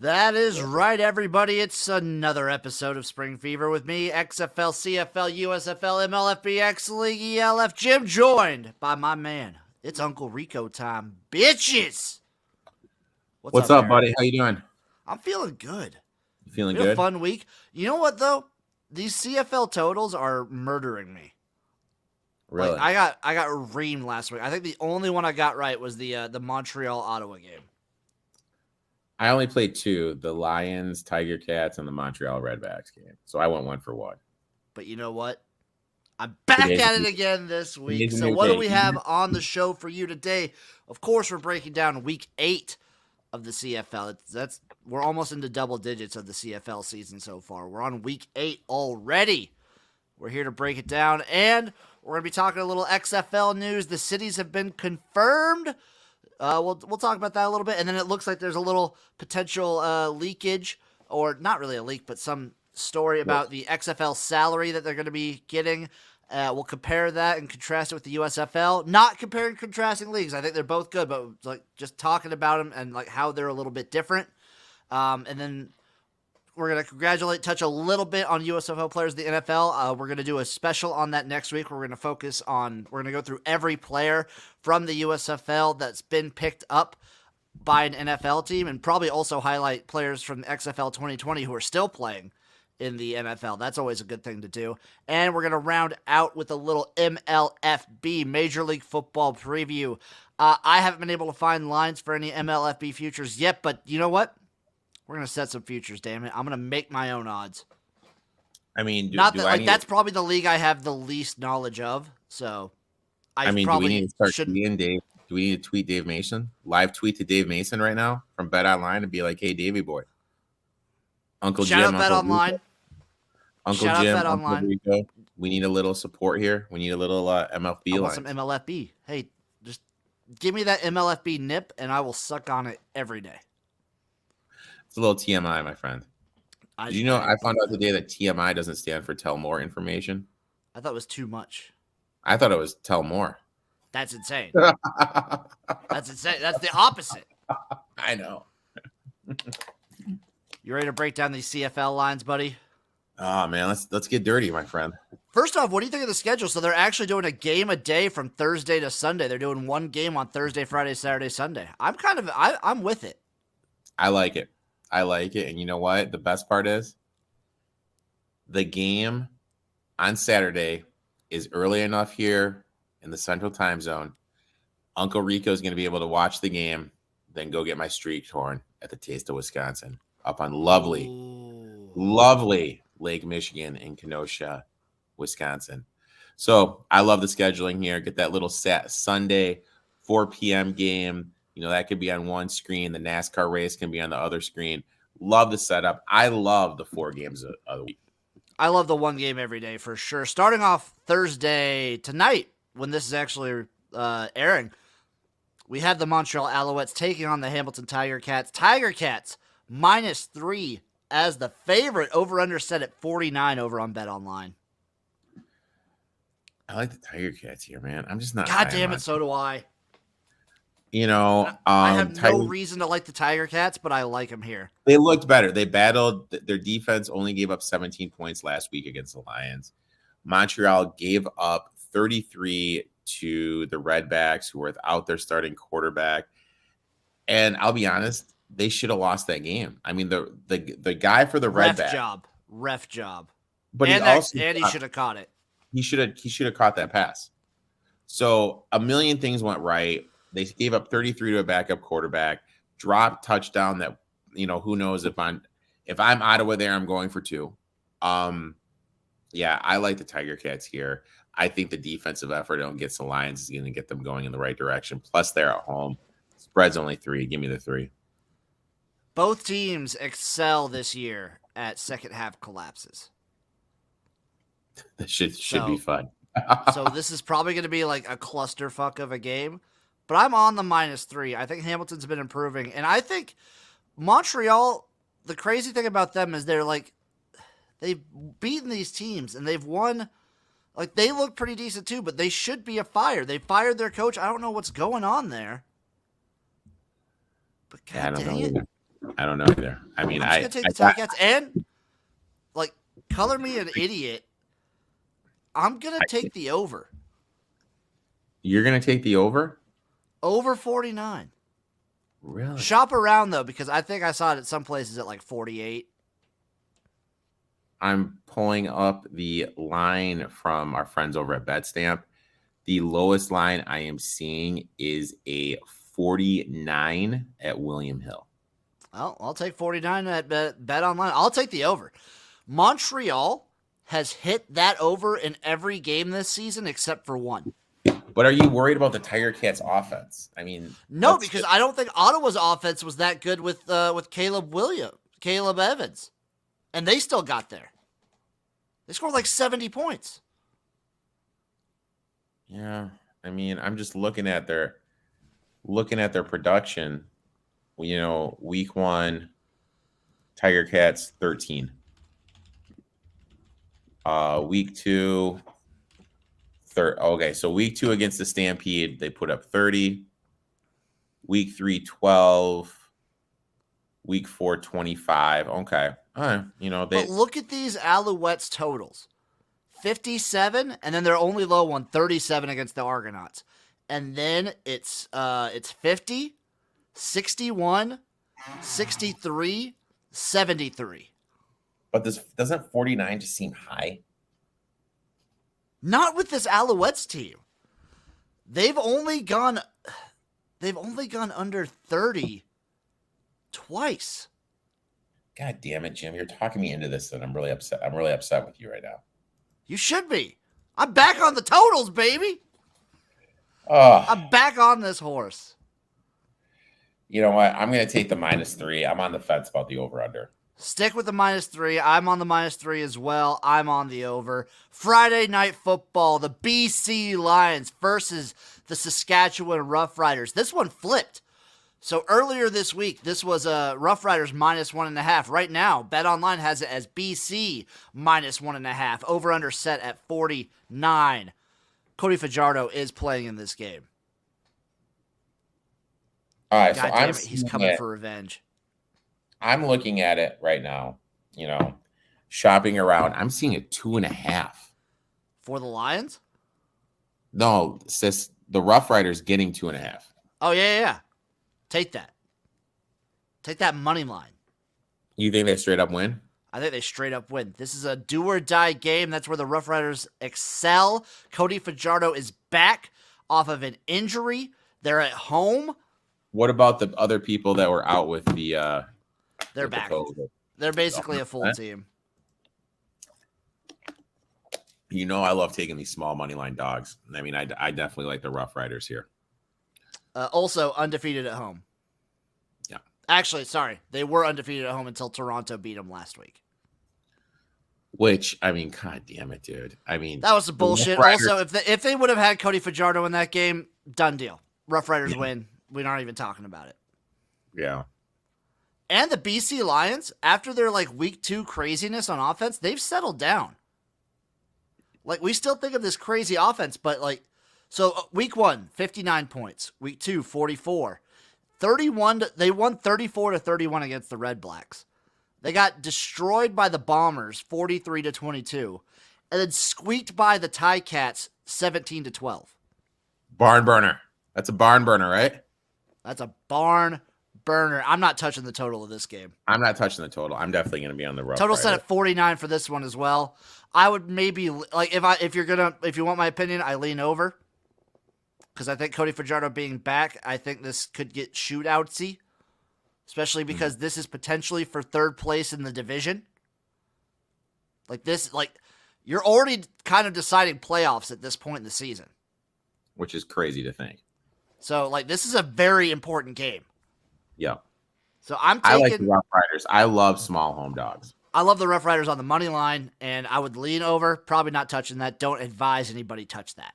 That is right, everybody. It's another episode of Spring Fever with me, XFL, CFL, USFL, MLFB, X-League, ELF Jim, joined by my man. It's Uncle Rico time, bitches! What's up, buddy? How you doing? I'm feeling good. You feeling It's been good? a fun week. You know what, though? These CFL totals are murdering me. Really? Like, I got reamed last week. I think the only one I got right was the Montreal Ottawa game. I only played two: the Lions, Tiger Cats, and the Montreal Redbacks game. So I went 1-for-1. But you know what? I'm back at it again this week. So what do we have on the show for you today? Of course, we're breaking down week 8 of the CFL. We're almost into double digits of the CFL season so far. We're on week 8 already. We're here to break it down, and we're going to be talking a little XFL news. The cities have been confirmed. We'll talk about that a little bit, and then it looks like there's a little potential leakage, or not really a leak, but some story about the XFL salary that they're going to be getting. We'll compare that and contrast it with the USFL. Not comparing and contrasting leagues. I think they're both good, but like just talking about them and like how they're a little bit different. And then we're going to touch a little bit on USFL players of the NFL. We're going to do a special on that next week. We're going to go through every player from the USFL that's been picked up by an NFL team, and probably also highlight players from XFL 2020 who are still playing in the NFL. That's always a good thing to do. And we're going to round out with a little MLFB, Major League Football preview. I haven't been able to find lines for any MLFB futures yet, but you know what? We're going to set some futures, damn it. I'm going to make my own odds. I mean, that's probably the league I have the least knowledge of, so do we need to start tweeting Dave? Do we need to tweet Dave Mason? Live tweet to Dave Mason right now from Bet Online and be like, hey, Davey boy. Uncle Shout Jim, out Bet Online. Rico. Uncle Shout Jim, out Bet Uncle Online. Rico. We need a little support here. We need a little MLFB I want line. some MLFB. Hey, just give me that MLFB nip, and I will suck on it every day. It's a little TMI, my friend. Did you know I found out today that TMI doesn't stand for tell more information? I thought it was too much. I thought it was tell more. That's insane. That's insane. That's the opposite. I know. You ready to break down these CFL lines, buddy? Oh, man, let's get dirty, my friend. First off, what do you think of the schedule? So they're actually doing a game a day from Thursday to Sunday. They're doing one game on Thursday, Friday, Saturday, Sunday. I'm with it. I like it. And you know what? The best part is the game on Saturday is early enough here in the Central Time Zone. Uncle Rico is going to be able to watch the game, then go get my street corn at the Taste of Wisconsin up on lovely Lake Michigan in Kenosha, Wisconsin. So I love the scheduling here. Get that little Sunday 4 p.m. game. You know, that could be on one screen. The NASCAR race can be on the other screen. Love the setup. I love the 4 games of the week. I love the one game every day for sure. Starting off Thursday tonight, when this is actually airing, we have the Montreal Alouettes taking on the Hamilton Tiger Cats. Tiger Cats -3 as the favorite. Over-under set at 49 over on Bet Online. I like the Tiger Cats here, man. I'm just not. God damn it, so do I. You know, I have no reason to like the Tiger Cats, but I like them here. They looked better. They battled. Their defense only gave up 17 points last week against the Lions. Montreal gave up 33 to the Redbacks, who were without their starting quarterback. And I'll be honest, they should have lost that game. I mean, the guy for the Redbacks. Ref job. But he should have caught it. He should have caught that pass. So a million things went right. They gave up 33 to a backup quarterback, dropped touchdown that, you know, who knows if I'm Ottawa there, I'm going for 2. Yeah, I like the Tiger Cats here. I think the defensive effort against the Lions is going to get them going in the right direction. Plus, they're at home. Spread's only 3. Give me the 3. Both teams excel this year at second half collapses. That should be fun. So this is probably going to be like a clusterfuck of a game. But I'm on the -3. I think Hamilton's been improving. And I think Montreal, the crazy thing about them is they've beaten these teams and they've won. Like, they look pretty decent too, but they should be a fire. They fired their coach. I don't know what's going on there. But God dang it. I don't know either. I mean, I'm just gonna take the Ticats and like color me an idiot. I'm gonna take the over. You're gonna take the over? Over 49. Really? Shop around though, because I think I saw it at some places at like 48. I'm pulling up the line from our friends over at BetStamp. The lowest line I am seeing is a 49 at William Hill. Well, I'll take 49 at Bet Online. I'll take the over. Montreal has hit that over in every game this season except for one. But are you worried about the Tiger Cats offense? I mean, no, because I don't think Ottawa's offense was that good with Caleb Evans, and they still got there. They scored like 70 points. Yeah, I mean, I'm just looking at their production. You know, week 1, Tiger Cats 13. Week 2. Okay, so week 2 against the Stampede, they put up 30. Week 3, 12. Week 4, 25. Okay. All right. You know, but look at these Alouettes totals. 57, and then their only low one, 37 against the Argonauts. And then it's 50, 61, 63, 73. But this doesn't 49 just seem high? Not with this Alouettes team. They've only gone under 30 twice. God damn it, Jim. You're talking me into this, and I'm really upset. I'm really upset with you right now. You should be. I'm back on the totals, baby. Oh. I'm back on this horse. You know what? I'm going to take the -3. I'm on the fence about the over-under. Stick with the -3. I'm on the -3 as well. I'm on the over. Friday Night Football, the BC Lions versus the Saskatchewan Roughriders. This one flipped. So earlier this week, this was Rough Riders -1.5. Right now, BetOnline has it as BC -1.5. Over-under set at 49. Cody Fajardo is playing in this game. All right, God damn it, he's coming for revenge. I'm looking at it right now, you know, shopping around. I'm seeing a 2.5. For the Lions? No, sis, the Rough Riders getting 2.5. Oh, yeah. Take that. Take that money line. You think they straight up win? I think they straight up win. This is a do-or-die game. That's where the Rough Riders excel. Cody Fajardo is back off of an injury. They're at home. What about the other people that were out with the they're back. They're basically a full team. You know, I love taking these small money line dogs. I mean, I definitely like the Rough Riders here. Also, undefeated at home. Yeah. Actually, sorry. They were undefeated at home until Toronto beat them last week. Which, I mean, god damn it, dude. I mean, that was some bullshit. Also, if they would have had Cody Fajardo in that game, done deal. Rough Riders win. We're not even talking about it. Yeah. And the BC Lions, after their like week 2 craziness on offense, they've settled down. Like, we still think of this crazy offense, but like, so week 1, 59 points. Week 2, 44. 31. They won 34-31 against the Red Blacks. They got destroyed by the Bombers, 43-22, and then squeaked by the Ticats, 17-12. Barn burner. That's a barn burner, right? That's a barn burner. I'm not touching the total of this game. I'm not touching the total. I'm definitely going to be on the Rough Total Rider. set at 49 for this one as well. I would maybe like if you want my opinion, I lean over because I think Cody Fajardo being back, I think this could get shootoutsy, especially because this is potentially for third place in the division. Like this, like you're already kind of deciding playoffs at this point in the season, which is crazy to think. So like this is a very important game. Yeah. So I like the Rough Riders. I love small home dogs. I love the Rough Riders on the money line, and I would lean over. Probably not touching that. Don't advise anybody touch that.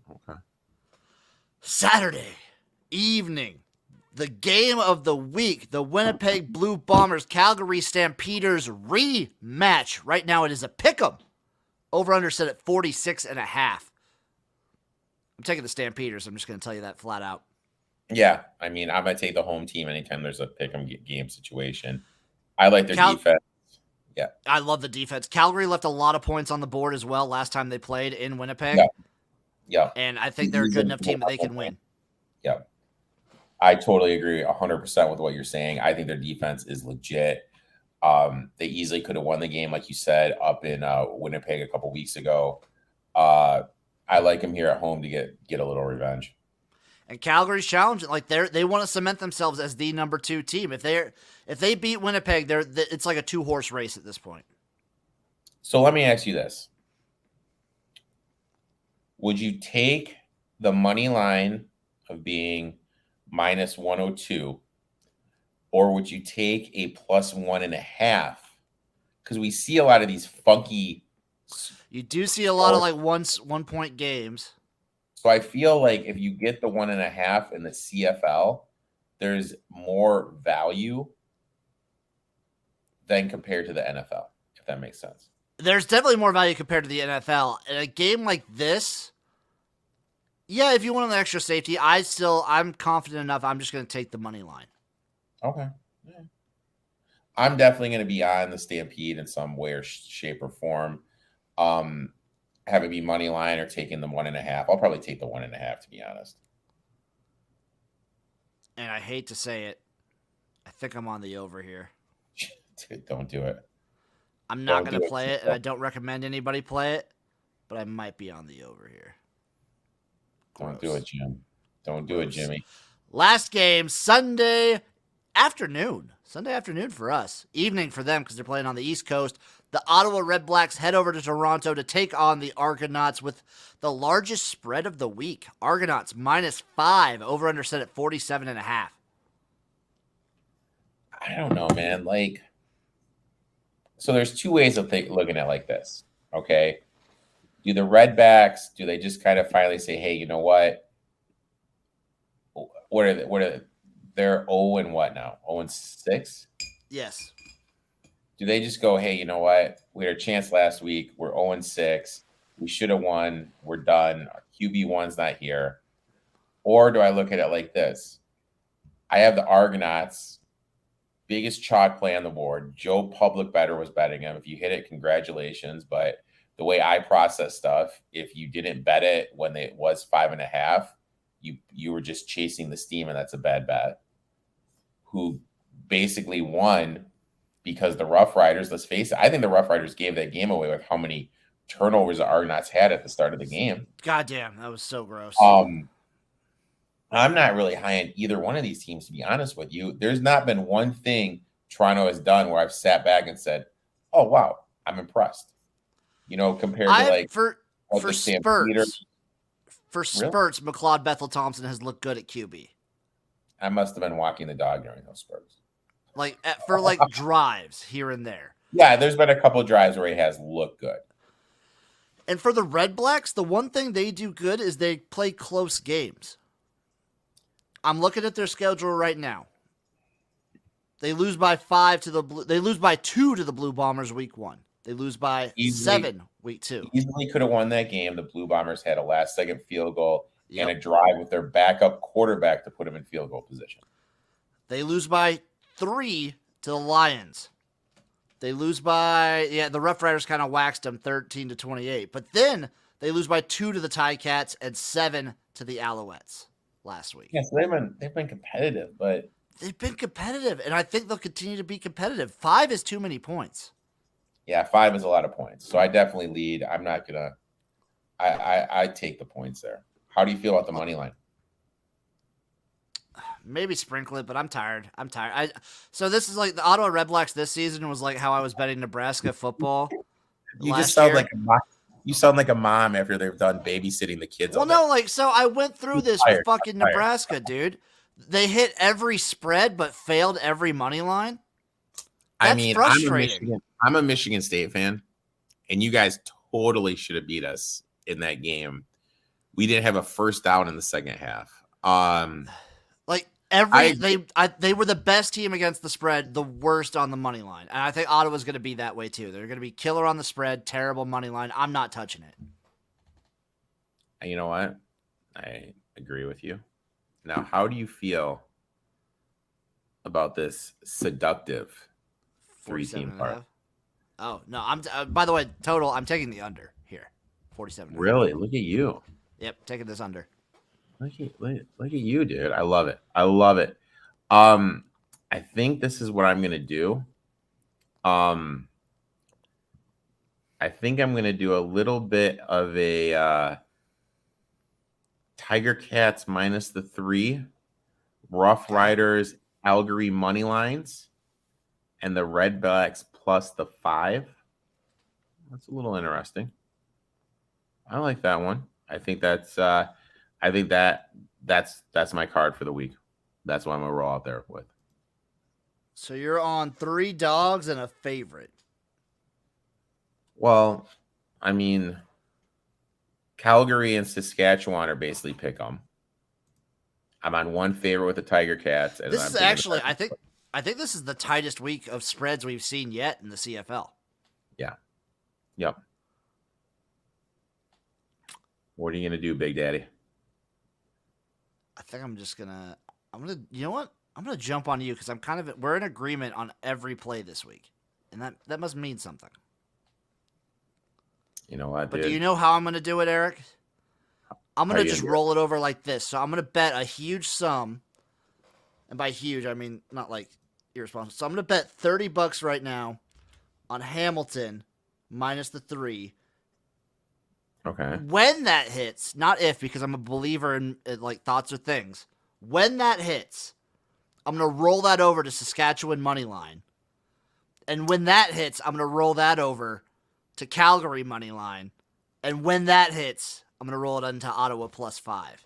Okay. Saturday evening, the game of the week, the Winnipeg Blue Bombers, Calgary Stampeders rematch. Right now it is a pick'em. Over-under set at 46.5. I'm taking the Stampeders. I'm just going to tell you that flat out. Yeah, I mean, I'm gonna take the home team anytime there's a pick 'em game situation. I like their defense. Yeah, I love the defense. Calgary left a lot of points on the board as well last time they played in Winnipeg. yeah, yeah. And I think they're a good enough team that they can win. Yeah, I totally agree 100% with what you're saying. I think their defense is legit. They easily could have won the game, like you said, up in Winnipeg a couple weeks ago. I like them here at home to get a little revenge. And Calgary's challenging, like they want to cement themselves as the number 2 team. If they beat Winnipeg, it's like a 2-horse race at this point. So let me ask you this: would you take the money line of being minus 102, or would you take a plus 1.5? Because we see a lot of these funky. You do see a lot of like 1-point games. So I feel like if you get the 1.5 in the CFL, there's more value than compared to the NFL, if that makes sense. There's definitely more value compared to the NFL. In a game like this, yeah, if you want an extra safety, I'm confident enough. I'm just going to take the money line. Okay. Yeah. I'm definitely going to be on the Stampede in some way or shape or form. Have it be money line or taking the 1.5. I'll probably take the 1.5, to be honest. And I hate to say it, I think I'm on the over here. Dude, don't do it. I'm not going to play it, and I don't recommend anybody play it, but I might be on the over here. Don't do it, Jim. Don't do it, Jimmy. Last game, Sunday afternoon. Sunday afternoon for us. Evening for them because they're playing on the East Coast. The Ottawa Red Blacks head over to Toronto to take on the Argonauts with the largest spread of the week. Argonauts -5, over-under set at 47.5. I don't know, man. Like, so there's two ways of looking at it like this. Okay, do the Redbacks? Do they just kind of finally say, "Hey, you know what? What are they? They're 0 and what now? 0-6? Yes. Do they just go, "Hey, you know what? We had a chance last week. We're 0-6. We should have won. We're done. Our QB1's not here." Or do I look at it like this? I have the Argonauts, biggest chalk play on the board. Joe Public Better was betting him. If you hit it, congratulations. But the way I process stuff, if you didn't bet it when it was 5.5, you were just chasing the steam, and that's a bad bet. Who basically won because the Rough Riders, let's face it, I think the Rough Riders gave that game away with how many turnovers the Argonauts had at the start of the game. Goddamn, that was so gross. I'm not really high on either one of these teams, to be honest with you. There's not been one thing Toronto has done where I've sat back and said, "Oh wow, I'm impressed." Compared to like for spurts. For Really? spurts, McLeod Bethel Thompson has looked good at QB. I must have been walking the dog during those spurts. For drives here and there. Yeah, there's been a couple of drives where he has looked good. And for the Red Blacks, the one thing they do good is they play close games. I'm looking at their schedule right now. They lose by 2 to the Blue Bombers week 1. They lose by 7 week 2. Easily could have won that game. The Blue Bombers had a last-second field goal and a drive with their backup quarterback to put them in field goal position. They lose by 3 to the Lions. They lose by the Rough Riders kind of waxed them 13-28. But then they lose by 2 to the Ticats and 7 to the Alouettes last week. Yeah, so they've been competitive, but they've been competitive, and I think they'll continue to be competitive. 5 is too many points. Yeah, 5 is a lot of points. So I definitely lead. I'm not gonna. I take the points there. How do you feel about the money line? Maybe sprinkle it, but I'm tired. So this is like the Ottawa Red Blacks this season was like how I was betting Nebraska football. You just sound like a mom. You sound like a mom after they've done babysitting the kids. Well, no, so I went through this with fucking Nebraska, dude. They hit every spread but failed every money line. That's frustrating. I'm a Michigan State fan, and you guys totally should have beat us in that game. We didn't have a first down in the second half. They were the best team against the spread, the worst on the money line. And I think Ottawa's going to be that way too. They're going to be killer on the spread, terrible money line. I'm not touching it. And you know what? I agree with you. Now, how do you feel about this seductive 3-team part? Oh, no. By the way, total, I'm taking the under here. 47. Really? Look at you. Yep, taking this under. Look at you, dude. I love it. I think this is what I'm going to do. I think I'm going to do a little bit of a Tiger Cats -3, Rough Riders, Calgary money lines, and the Redbacks +5. That's a little interesting. I like that one. I think that's my card for the week. That's what I'm gonna roll out there with. So you're on 3 dogs and a favorite. Well, I mean, Calgary and Saskatchewan are basically pick 'em. I'm on one favorite with the Tiger Cats. And this is actually, I think this is the tightest week of spreads we've seen yet in the CFL. Yeah. Yep. What are you gonna do, Big Daddy? I think you know what? I'm gonna jump on you because we're in agreement on every play this week, and that must mean something. You know what, But dude? do you know how I'm gonna do it, Eric? I'm gonna just roll it over like this. So I'm gonna bet a huge sum, and by huge I mean not like irresponsible. So I'm gonna bet $30 right now on Hamilton -3. Okay. When that hits, not if, because I'm a believer in like thoughts or things. When that hits, I'm going to roll that over to Saskatchewan money line. And when that hits, I'm going to roll that over to Calgary money line. And when that hits, I'm going to roll it into Ottawa +5.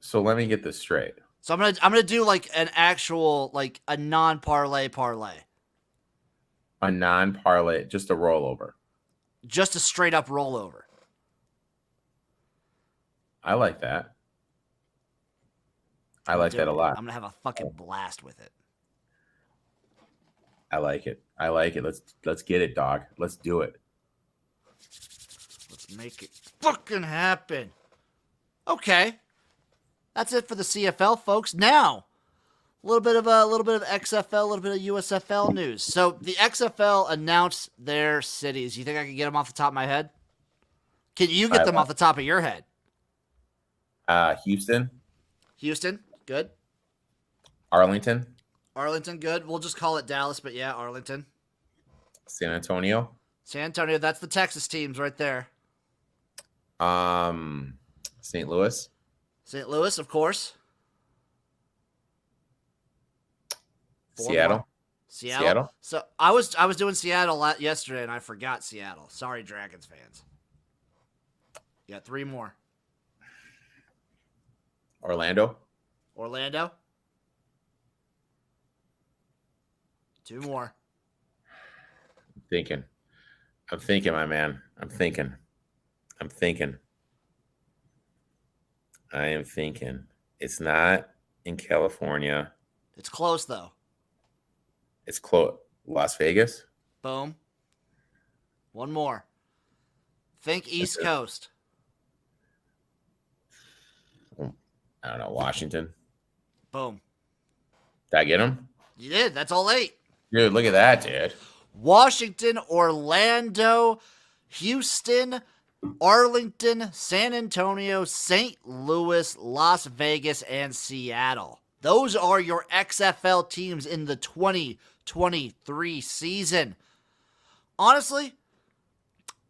So let me get this straight. So I'm gonna do like an actual, like a non-parlay parlay. A non-parlay, just a rollover. Just a straight up rollover. I like that. I like that a lot. I'm gonna have a fucking blast with it. I like it. Let's get it, dog. Let's do it. Let's make it fucking happen. Okay. That's it for the CFL, folks. Now, a little bit of XFL, a little bit of USFL news. So the XFL announced their cities. You think I can get them off the top of my head? Can you get them off the top of your head? Houston, good. Arlington, good. We'll just call it Dallas, but yeah, Arlington. San Antonio, that's the Texas teams right there. St. Louis, of course. Seattle. So I was doing Seattle yesterday, and I forgot Seattle. Sorry, Dragons fans. You got 3 more. Orlando. 2 more. I'm thinking, my man. I'm thinking. It's not in California. It's close, though. It's close. Las Vegas. Boom. 1 more. Think East Coast. I don't know. Washington. Boom. Did I get them? You did. That's all 8. Dude, look at that, dude. Washington, Orlando, Houston, Arlington, San Antonio, St. Louis, Las Vegas, and Seattle. Those are your XFL teams in the 2023 season. Honestly,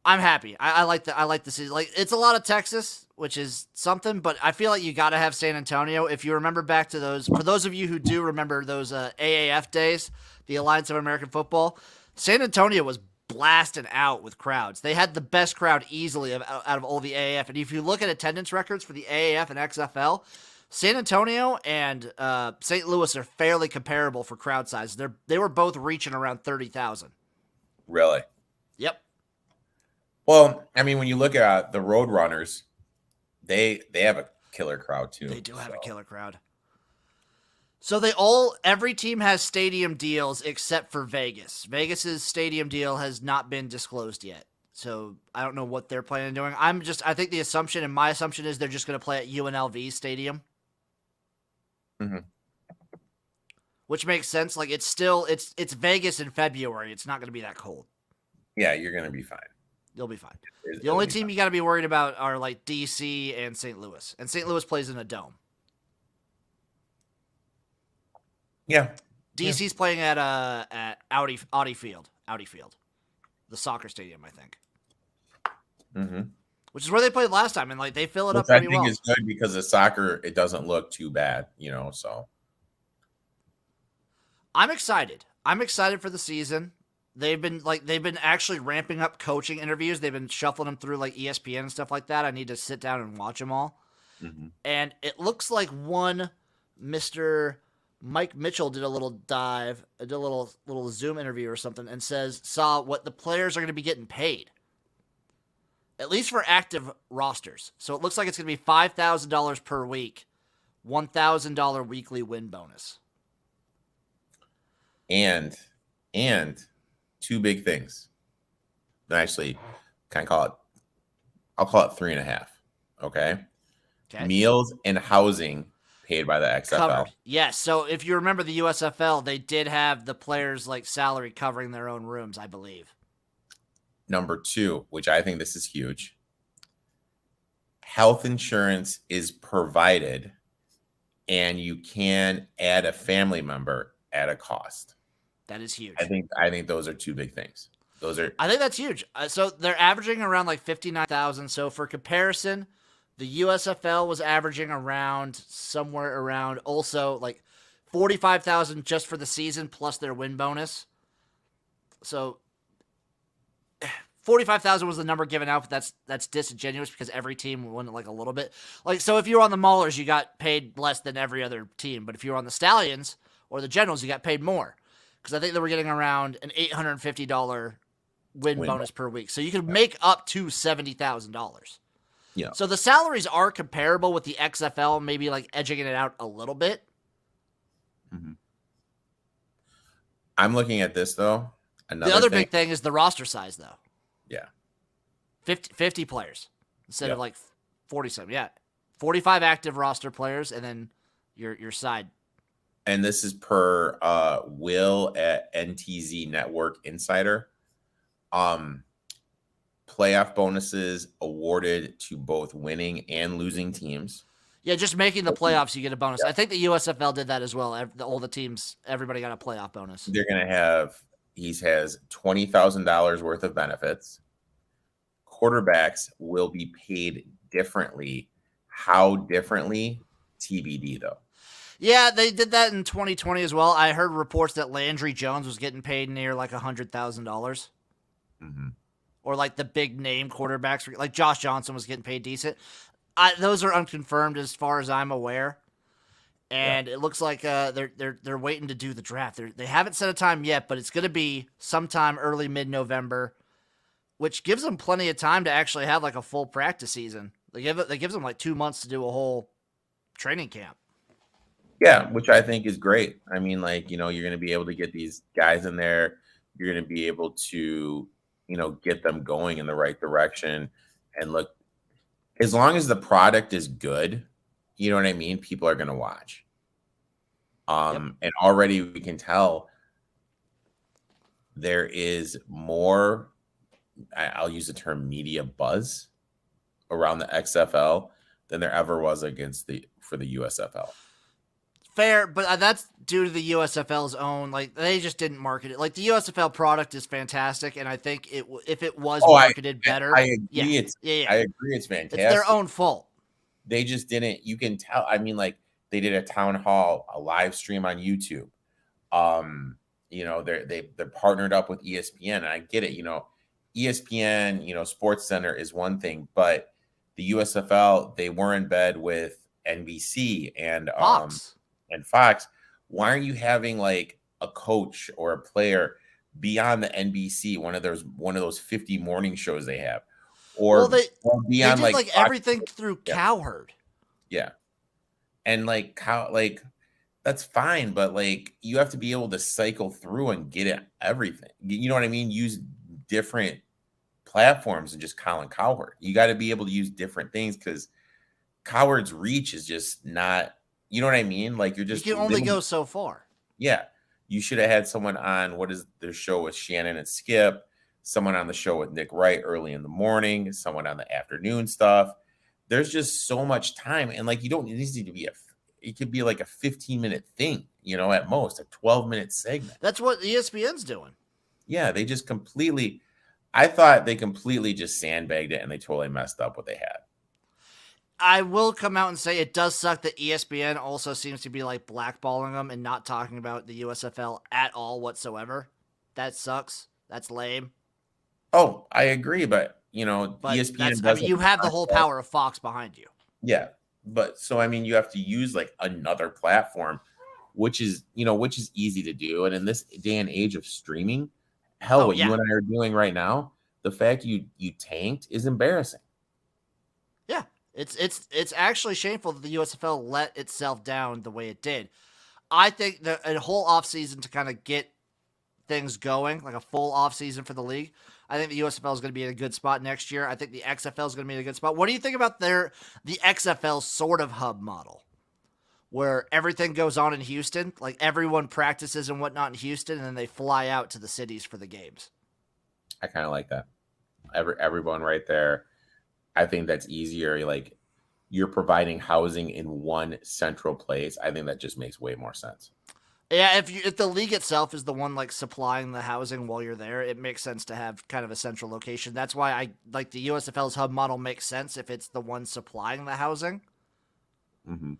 I'm happy. I like the season. Like, it's a lot of Texas, which is something, but I feel like you got to have San Antonio. If you remember back to those, for those of you who do remember those AAF days, the Alliance of American Football, San Antonio was blasting out with crowds. They had the best crowd easily out of all the AAF. And if you look at attendance records for the AAF and XFL, San Antonio and St. Louis are fairly comparable for crowd size. They were both reaching around 30,000. Really? Yep. Well, I mean, when you look at the Roadrunners, they have a killer crowd too. They do have a killer crowd. So every team has stadium deals except for Vegas. Vegas's stadium deal has not been disclosed yet. So I don't know what they're planning on doing. I think the assumption, and my assumption is they're just going to play at UNLV Stadium. Mm-hmm. Which makes sense. Like it's Vegas in February. It's not going to be that cold. Yeah, you're going to be fine. You'll be fine. The only team you got to be worried about are like DC and St. Louis. And St. Louis plays in a dome. Yeah. DC's playing at Audi Field. The soccer stadium, I think. Mm-hmm. Which is where they played last time, and like they fill it up pretty well. I think is good because the soccer, it doesn't look too bad, so. I'm excited. I'm excited for the season. They've been actually ramping up coaching interviews. They've been shuffling them through like ESPN and stuff like that. I need to sit down and watch them all. Mm-hmm. And it looks like one Mr. Mike Mitchell did a little dive, did a little Zoom interview or something, and saw what the players are going to be getting paid, at least for active rosters. So it looks like it's going to be $5,000 per week, $1,000 weekly win bonus, and two big things. Actually, I'll call it 3.5. Okay. Meals and housing paid by the XFL. Covered. Yes. So if you remember the USFL, they did have the players like salary covering their own rooms, I believe. Number 2, which I think this is huge. Health insurance is provided, and you can add a family member at a cost. That is huge. I think those are two big things. I think that's huge. So they're averaging around like 59,000. So for comparison, the USFL was averaging somewhere around also like 45,000 just for the season plus their win bonus. So 45,000 was the number given out, but that's disingenuous because every team won like a little bit. Like, so if you were on the Maulers, you got paid less than every other team. But if you were on the Stallions or the Generals, you got paid more. Because I think they were getting around an $850 win bonus per week. So you could make up to $70,000. Yeah. So the salaries are comparable with the XFL, maybe like edging it out a little bit. Mm-hmm. I'm looking at this, though. The other big thing is the roster size, though. Yeah. 50 players instead of like 47. Yeah. 45 active roster players, and then your side. And this is per Will at NTZ Network Insider. Playoff bonuses awarded to both winning and losing teams. Yeah, just making the playoffs, you get a bonus. Yeah. I think the USFL did that as well. All the teams, everybody got a playoff bonus. They're going to have, he has $20,000 worth of benefits. Quarterbacks will be paid differently. How differently? TBD, though. Yeah, they did that in 2020 as well. I heard reports that Landry Jones was getting paid near like $100,000. Mm-hmm. Or like the big name quarterbacks, like Josh Johnson was getting paid decent. Those are unconfirmed as far as I'm aware. And it looks like they're waiting to do the draft. They haven't set a time yet, but it's going to be sometime early mid-November, which gives them plenty of time to actually have like a full practice season. They gives them like 2 months to do a whole training camp. Yeah, which I think is great. I mean, like, you're going to be able to get these guys in there. You're going to be able to, get them going in the right direction. And look, as long as the product is good, you know what I mean? People are going to watch. And already we can tell there is more, I'll use the term media buzz around the XFL than there ever was for the USFL. Fair, but that's due to the USFL's own, like, they just didn't market it. Like, the USFL product is fantastic, and I think if it was marketed better. I agree. I agree it's fantastic. It's their own fault. They just didn't, you can tell. I mean, like, they did a town hall, a live stream on YouTube. They're partnered up with ESPN, and I get it. ESPN, Sports Center is one thing, but the USFL, they were in bed with NBC and Fox. Why aren't you having like a coach or a player be on the NBC, one of those 50 morning shows they have, or they did like everything through Cowherd. Yeah, and that's fine, but like you have to be able to cycle through and get it everything. You know what I mean? Use different platforms than just Colin Cowherd. You got to be able to use different things because Cowherd's reach is just not, you know what I mean? Like you're just you can only go so far. Yeah. You should have had someone on what is their show with Shannon and Skip, someone on the show with Nick Wright early in the morning, someone on the afternoon stuff. There's just so much time. And like you don't, it needs to be it could be like a 15-minute thing, you know, at most, a 12-minute segment. That's what ESPN's doing. Yeah, they just completely, I thought they completely just sandbagged it and they totally messed up what they had. I will come out and say it does suck that ESPN also seems to be like blackballing them and not talking about the USFL at all whatsoever. That sucks. That's lame. Oh, I agree, but you know, ESPN doesn't. You have the whole power of Fox behind you. Yeah, but so I mean, you have to use like another platform, which is easy to do, and in this day and age of streaming, what you and I are doing right now, the fact you tanked is embarrassing. Yeah. It's actually shameful that the USFL let itself down the way it did. I think that a whole offseason to kind of get things going, like a full offseason for the league, I think the USFL is going to be in a good spot next year. I think the XFL is going to be in a good spot. What do you think about the XFL sort of hub model, where everything goes on in Houston, like everyone practices and whatnot in Houston, and then they fly out to the cities for the games? I kind of like that. Everyone right there. I think that's easier. Like you're providing housing in one central place. I think that just makes way more sense. Yeah, if the league itself is the one like supplying the housing while you're there, it makes sense to have kind of a central location. That's why I like the USFL's hub model makes sense if it's the one supplying the housing. Mm-hmm.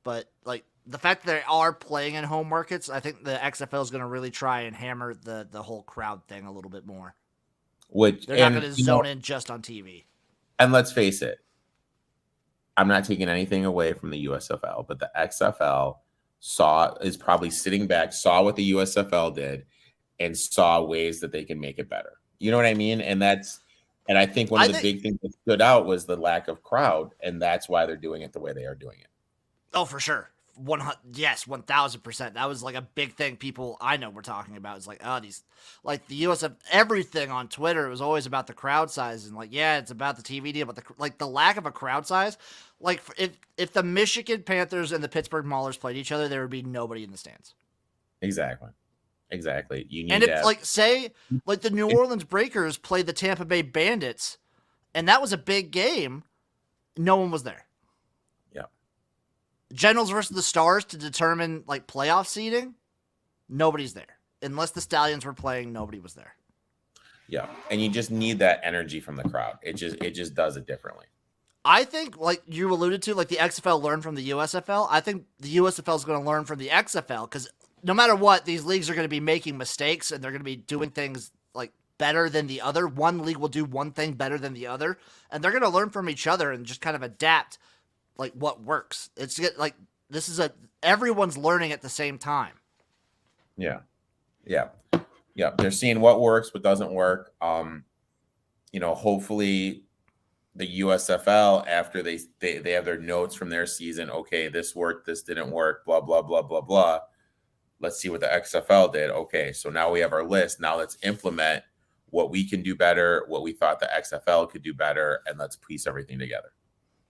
But like the fact that they are playing in home markets, I think the XFL is going to really try and hammer the whole crowd thing a little bit more. Which they're not going to zone in just on TV. And let's face it, I'm not taking anything away from the USFL, but the XFL is probably sitting back, saw what the USFL did, and saw ways that they can make it better. You know what I mean? And I think one of the big things that stood out was the lack of crowd, and that's why they're doing it the way they are doing it. Oh, for sure. 1,000%. That was like a big thing people I know were talking about. It's like, oh, these, like the USF, everything on Twitter was always about the crowd size, and like, yeah, it's about the TV deal, but the lack of a crowd size. Like, if the Michigan Panthers and the Pittsburgh Maulers played each other, there would be nobody in the stands. Exactly. You need and if like say like the New Orleans Breakers played the Tampa Bay Bandits, and that was a big game, no one was there. Generals versus the Stars to determine like playoff seeding, nobody's there. Unless the Stallions were playing, nobody was there. Yeah, and you just need that energy from the crowd. It just does it differently. I think, like you alluded to, like the XFL learned from the USFL. I think the USFL is going to learn from the XFL because no matter what, these leagues are going to be making mistakes and they're going to be doing things like better than the other. One league will do one thing better than the other, and they're going to learn from each other and just kind of adapt. Like what works. It's like this is everyone's learning at the same time. Yeah. They're seeing what works, what doesn't work. Hopefully the USFL after they have their notes from their season. Okay, this worked, this didn't work. Blah blah blah blah blah. Let's see what the XFL did. Okay, so now we have our list. Now let's implement what we can do better, what we thought the XFL could do better, and let's piece everything together.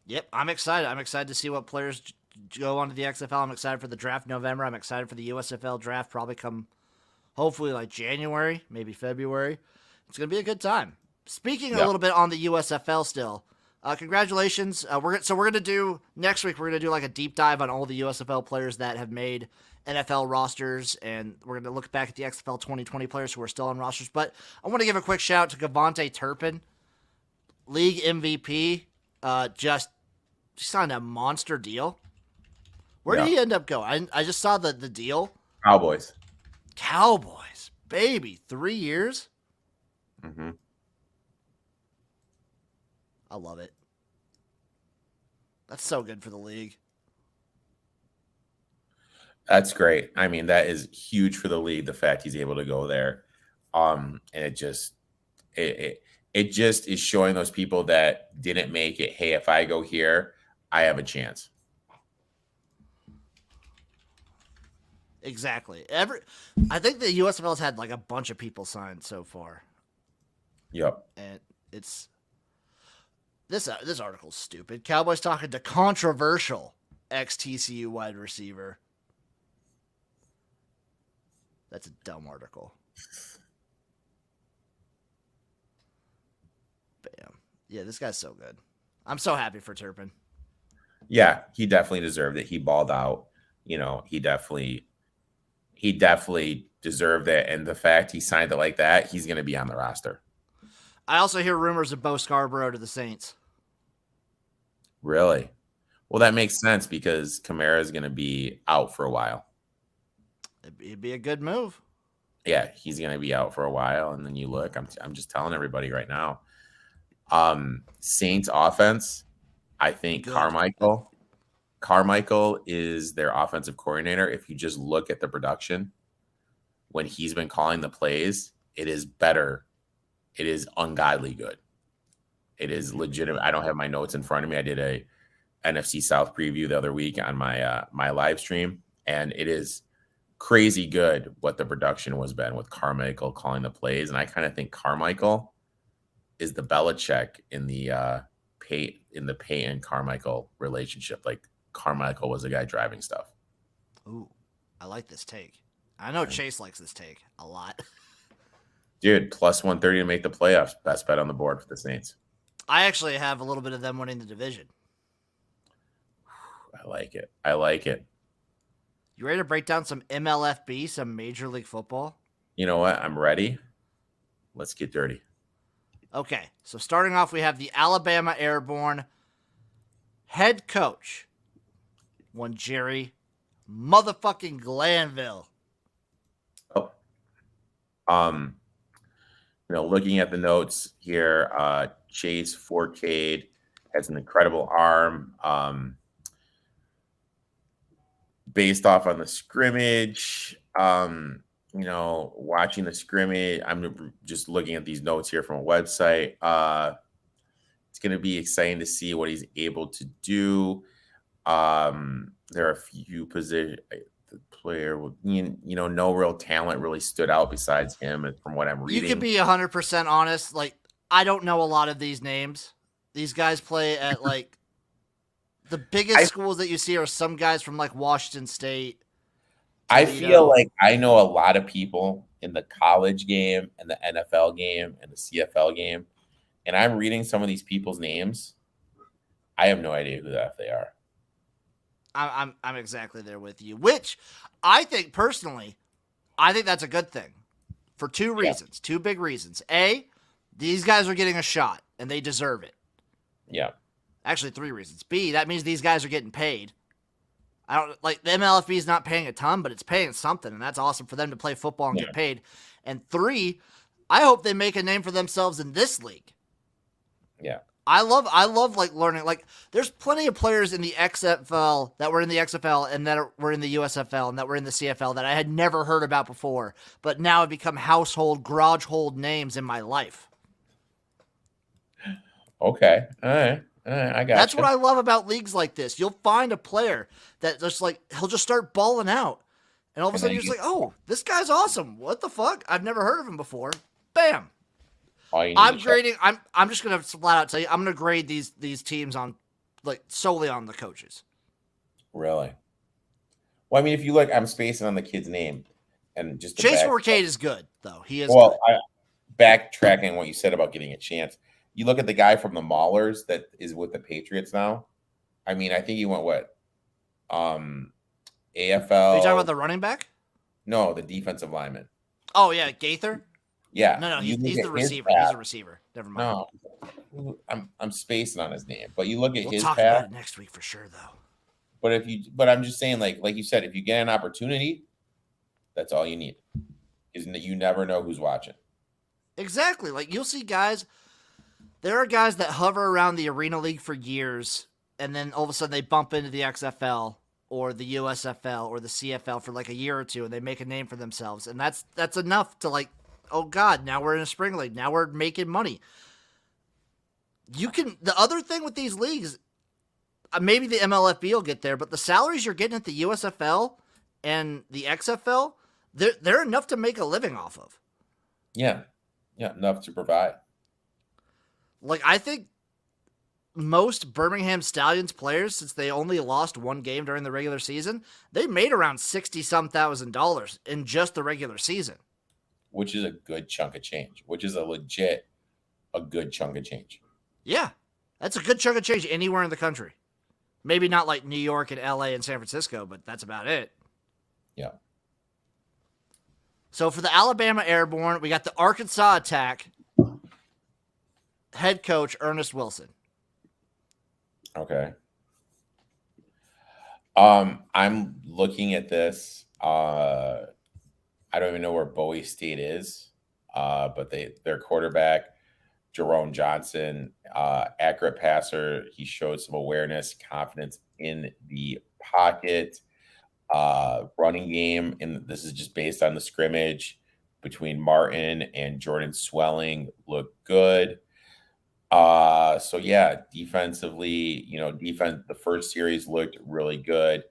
Yep, I'm excited. I'm excited to see what players go onto the XFL. I'm excited for the draft in November. I'm excited for the USFL draft probably come, hopefully, like January, maybe February. It's going to be a good time. Speaking a little bit on the USFL still, congratulations. We're going to do, next week, we're going to do like a deep dive on all the USFL players that have made NFL rosters, and we're going to look back at the XFL 2020 players who are still on rosters. But I want to give a quick shout out to Gavante Turpin, league MVP, just signed a monster deal. Where did he end up going? I just saw the deal. Cowboys, baby, 3 years. Mm-hmm. I love it. That's so good for the league. That's great. I mean, that is huge for the league. The fact he's able to go there, and it just is showing those people that didn't make it. Hey, if I go here, I have a chance. Exactly. I think the USFL has had like a bunch of people signed so far. Yep. And it's this article's stupid. Cowboys talking to controversial ex-TCU wide receiver. That's a dumb article. Bam. Yeah, this guy's so good. I'm so happy for Turpin. Yeah, he definitely deserved it. He balled out. He definitely deserved it. And the fact he signed it like that, he's going to be on the roster. I also hear rumors of Bo Scarborough to the Saints. Really? Well, that makes sense because Kamara is going to be out for a while. It'd be a good move. Yeah, he's going to be out for a while. And then you look, I'm just telling everybody right now. Saints offense, I think good. Carmichael is their offensive coordinator. If you just look at the production when he's been calling the plays, it is better. It is ungodly good. It is legitimate. I don't have my notes in front of me. I did a NFC South preview the other week on my my live stream, and it is crazy good what the production was been with Carmichael calling the plays. And I kind of think Carmichael is the Belichick in the Peyton Carmichael relationship. Like Carmichael was the guy driving stuff. Ooh, I like this take. I know Chase likes this take a lot. Dude, plus 130 to make the playoffs. Best bet on the board for the Saints. I actually have a little bit of them winning the division. I like it. You ready to break down some MLFB, some Major League Football? You know what? I'm ready. Let's get dirty. Okay, so starting off, we have the Alabama Airborne head coach, one Jerry motherfucking Glanville. Oh. Looking at the notes here, Chase Forcade has an incredible arm. Based off on the scrimmage, watching the scrimmage, I'm just looking at these notes here from a website. It's going to be exciting to see what he's able to do. There are a few positions. The player with no real talent really stood out besides him, and from what I'm reading. You can be 100% honest. Like, I don't know a lot of these names. These guys play at like the biggest schools that you see are some guys from like Washington State. I feel like I know a lot of people in the college game and the NFL game and the CFL game, and I'm reading some of these people's names. I have no idea who the F they are. I'm exactly there with you, which I think personally, I think that's a good thing for two reasons, two big reasons. A, these guys are getting a shot and they deserve it. Yeah. Actually, three reasons. B, that means these guys are getting paid. I don't like the MLFB is not paying a ton, but it's paying something, and that's awesome for them to play football and get paid. And three, I hope they make a name for themselves in this league. Yeah. I love like learning. Like, there's plenty of players in the XFL that were in the XFL and that were in the USFL and that were in the CFL that I had never heard about before, but now have become household, garage hold names in my life. Okay. All right. I got That's what I love about leagues like this. You'll find a player that just like, he'll just start balling out. And all of a sudden you're just like, oh, this guy's awesome. What the fuck? I've never heard of him before. Bam. I'm grading. I'm just gonna flat out tell you, I'm gonna grade these teams on like solely on the coaches. Really? Well, I mean, if you look, I'm spacing on the kid's name, and just Chase Forcade is good though. He is well. Good. Backtracking what you said about getting a chance. You look at the guy from the Maulers that is with the Patriots now. I mean, I think he went what? AFL. Are you talking about the running back? No, the defensive lineman. Oh yeah, Gaither. Yeah. No, he's the receiver. He's a receiver. Never mind. No, I'm spacing on his name. But you look at his path. We'll talk about it next week for sure, though. But I'm just saying, like you said, if you get an opportunity, that's all you need. Isn't that you never know who's watching. Exactly. Like, you'll see guys. There are guys that hover around the Arena League for years, and then all of a sudden they bump into the XFL or the USFL or the CFL for like a year or two, and they make a name for themselves. And that's enough to like, oh God, now we're in a spring league. Now we're making money. The other thing with these leagues, maybe the MLFB will get there, but the salaries you're getting at the USFL and the XFL, they're enough to make a living off of. Yeah. Yeah. Enough to provide. Like, I think most Birmingham Stallions players, since they only lost one game during the regular season, they made around $60-some thousand in just the regular season. Which is a good chunk of change, which is a good chunk of change. Yeah, that's a good chunk of change anywhere in the country. Maybe not like New York and LA and San Francisco, but that's about it. Yeah. So for the Alabama Airborne, we got the Arkansas Attack head coach Ernest Wilson. Okay. I'm looking at this. I don't even know where Bowie State is, but their quarterback, Jerome Johnson, accurate passer. He showed some awareness, confidence in the pocket. Running game, and this is just based on the scrimmage between Martin and Jordan Swelling, looked good. So yeah, defensively, the first series looked really good.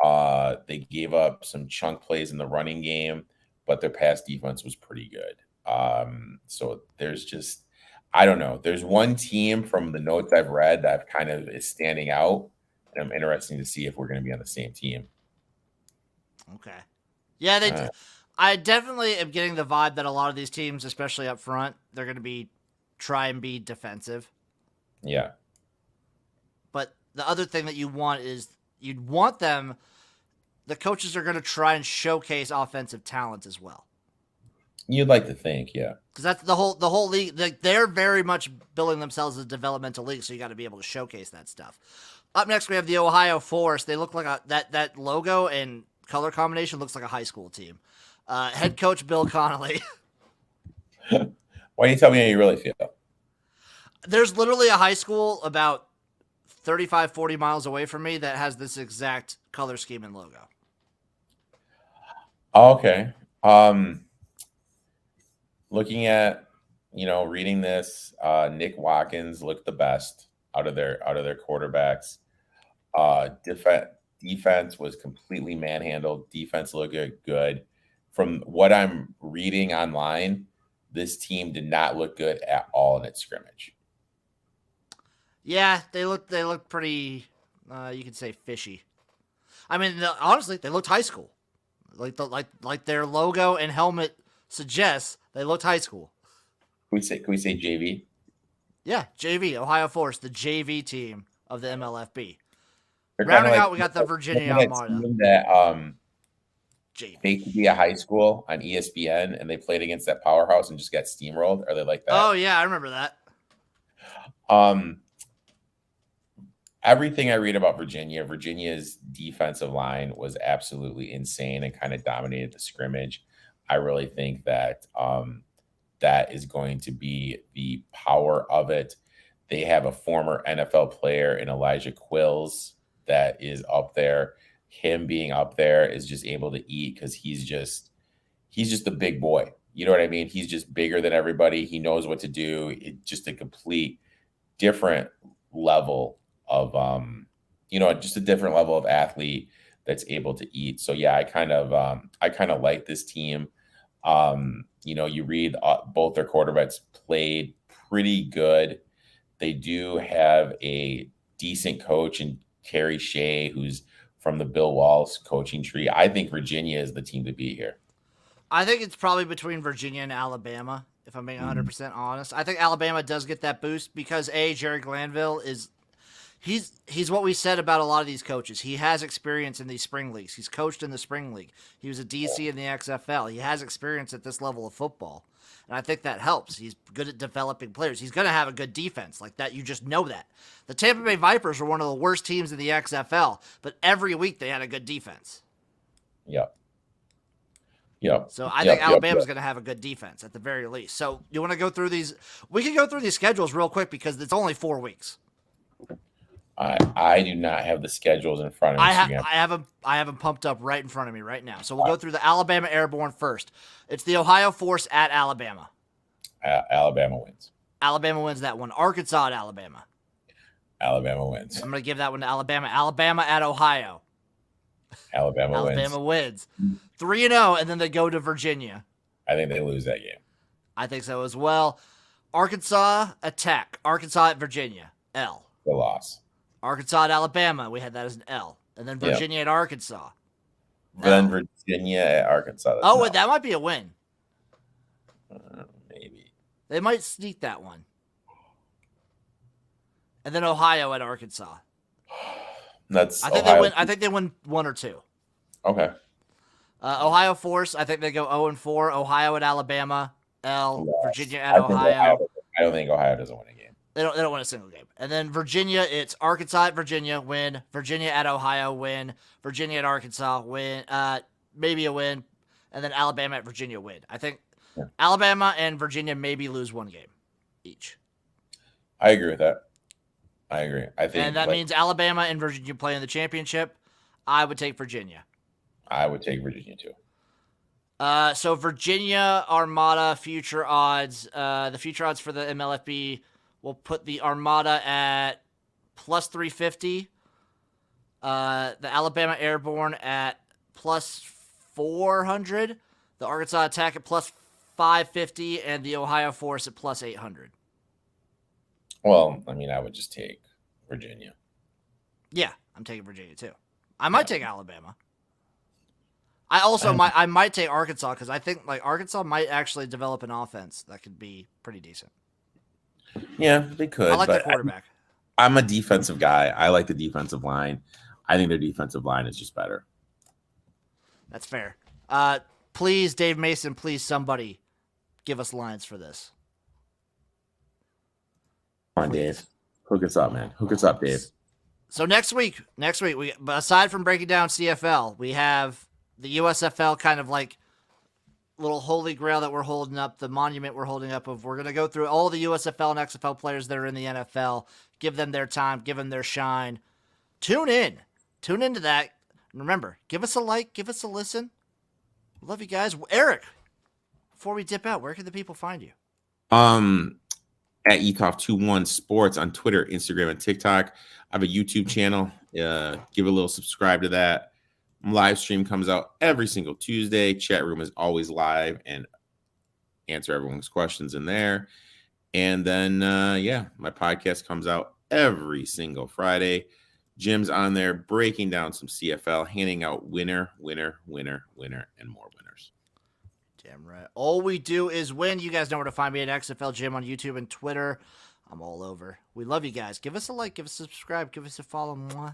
They gave up some chunk plays in the running game, but their pass defense was pretty good. So I don't know. There's one team from the notes I've read that kind of is standing out, and I'm interested to see if we're going to be on the same team. Okay. Yeah, I definitely am getting the vibe that a lot of these teams, especially up front, they're going to try and be defensive. Yeah. But the other thing that you want is you'd want them, the coaches are going to try and showcase offensive talent as well. You'd like to think, yeah. Because that's the whole league. They're very much billing themselves as a developmental league, so you got to be able to showcase that stuff. Up next, we have the Ohio Force. They look like that logo and color combination looks like a high school team. Head coach Bill Connolly. Why don't you tell me how you really feel? There's literally a high school about 35, 40 miles away from me that has this exact color scheme and logo. Okay. Looking at, reading this, Nick Watkins looked the best out of their quarterbacks. Defense was completely manhandled. Defense looked good. From what I'm reading online, this team did not look good at all in its scrimmage. Yeah, they looked pretty, you could say, fishy. I mean, honestly, they looked high school. Like their logo and helmet suggests, they looked high school. Can we say JV? Yeah, JV, Ohio Force, the JV team of the MLFB. Rounding out, we got the Virginia Armada. That JV. they could be a high school on ESPN, and they played against that powerhouse and just got steamrolled. Are they like that? Oh yeah, I remember that. Everything I read about Virginia's defensive line was absolutely insane and kind of dominated the scrimmage. I really think that that is going to be the power of it. They have a former NFL player in Elijah Quills that is up there. Him being up there is just able to eat because he's just a big boy. You know what I mean? He's just bigger than everybody. He knows what to do. It's just a complete different level of just a different level of athlete that's able to eat. So yeah, I kind of like this team. You read both their quarterbacks played pretty good. They do have a decent coach in Terry Shea, who's from the Bill Walsh coaching tree. I think Virginia is the team to beat here. I think it's probably between Virginia and Alabama, if I'm being 100% honest. I think Alabama does get that boost because Jerry Glanville is he's what we said about a lot of these coaches. He has experience in these spring leagues. He's coached in the spring league. He was a DC in the XFL. He has experience at this level of football. And I think that helps. He's good at developing players. He's going to have a good defense like that. You just know that. The Tampa Bay Vipers were one of the worst teams in the XFL, but every week they had a good defense. Yep. So I think Alabama's going to have a good defense at the very least. So you want to go through these? We can go through these schedules real quick because it's only 4 weeks. I do not have the schedules in front of me. I have them pumped up right in front of me right now. So we'll go through the Alabama Airborne first. It's the Ohio Force at Alabama. Alabama wins. Alabama wins that one. Arkansas at Alabama. Alabama wins. I'm going to give that one to Alabama. Alabama at Ohio. Alabama wins. 3-0, and then they go to Virginia. I think they lose that game. I think so as well. Arkansas Attack. Arkansas at Virginia. L. The loss. Arkansas at Alabama. We had that as an L. And then Virginia at Arkansas. Then Virginia at Arkansas. Oh, wait, that might be a win. Maybe. They might sneak that one. And then Ohio at Arkansas. That's I think Ohio. they win. I think they win 1 or 2. Okay. Ohio Force. I think they go 0-4. Ohio at Alabama. L. Virginia at Ohio. I don't think Ohio doesn't win a game. They don't win a single game. And then Virginia, it's Arkansas at Virginia, win. Virginia at Ohio, win. Virginia at Arkansas, win. Maybe a win. And then Alabama at Virginia, win. I think Alabama and Virginia maybe lose 1 game each. I agree with that. I agree. I think, and that means Alabama and Virginia play in the championship. I would take Virginia. I would take Virginia too. So Virginia Armada future odds. The future odds for the MLFB. We'll put the Armada at plus 350. The Alabama Airborne at plus 400. The Arkansas Attack at plus 550. And the Ohio Force at plus 800. Well, I mean, I would just take Virginia. Yeah, I'm taking Virginia too. I might take Alabama. I might take Arkansas because I think like Arkansas might actually develop an offense that could be pretty decent. Yeah, they could. I like the quarterback. I'm a defensive guy. I like the defensive line. I think their defensive line is just better. That's fair. Please, Dave Mason, please somebody give us lines for this. Come on, Dave. Hook us up, man. Hook us up, Dave. So next week, we aside from breaking down CFL, we have the USFL kind of like little holy grail that we're holding up, the monument we're holding up of. We're going to go through all the USFL and XFL players that are in the NFL, give them their time, give them their shine. Tune into that. And remember, give us a like, give us a listen. Love you guys. Eric, before we dip out, where can the people find you? At ETOF21 Sports on Twitter, Instagram, and TikTok. I have a YouTube channel. Give a little subscribe to that. Live stream comes out every single Tuesday. Chat room is always live and answer everyone's questions in there. And then, my podcast comes out every single Friday. Jim's on there breaking down some CFL, handing out winner, and more winners. Damn right. All we do is win. You guys know where to find me at XFL Jim on YouTube and Twitter. I'm all over. We love you guys. Give us a like, give us a subscribe, give us a follow. Mwah.